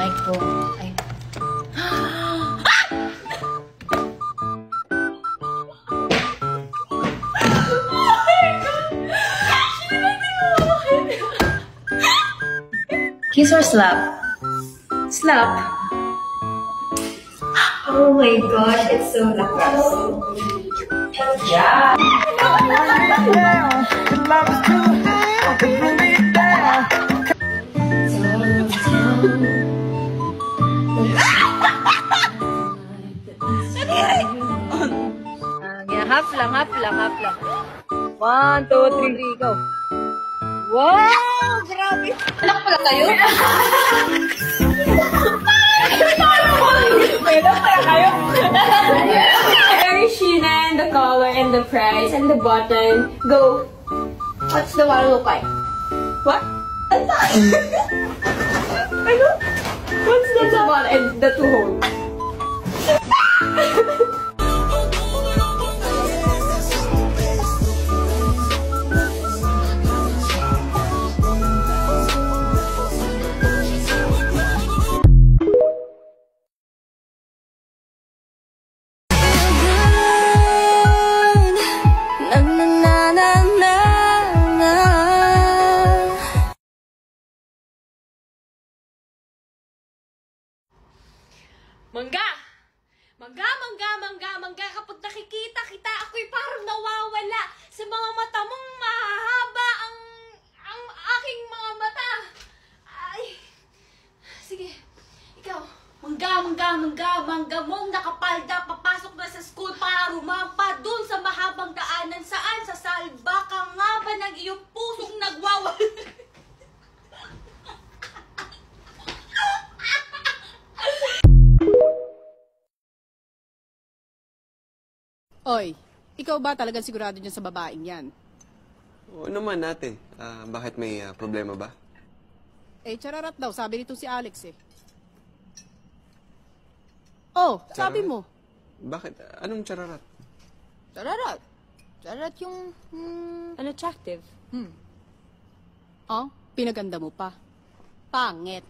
iPhone. Kiss or slap? Slap. Oh my gosh, it's so lakas. Yeah. Half lang. 1, 2, 3, go. Wow! Grabe! Anak pala kayo? Where is Sheena and the color and the price and the button? Go! What's the one look like? What? Ano? What's the one and the two holes? Mangga, kapag nakikita kita, ako'y parang nawawala. Sa mga mata mong mahahaba ang aking mga mata. Ay, sige, ikaw, mangga mong nakapalda, papasok na sa school para rumampa dun sa mahabang daanan saan sa salba ka nga ba ng iyong pusong nagwawala? Oy, ikaw ba talagang sigurado dyan sa babaeng yan? Oo naman natin. Bakit may problema ba? Eh, chararat daw, sabi nito si Alex eh. Oh, sabi mo. Bakit? Anong chararat? Chararat. Chararat yung... Unattractive. Oh, pinaganda mo pa. Pangit.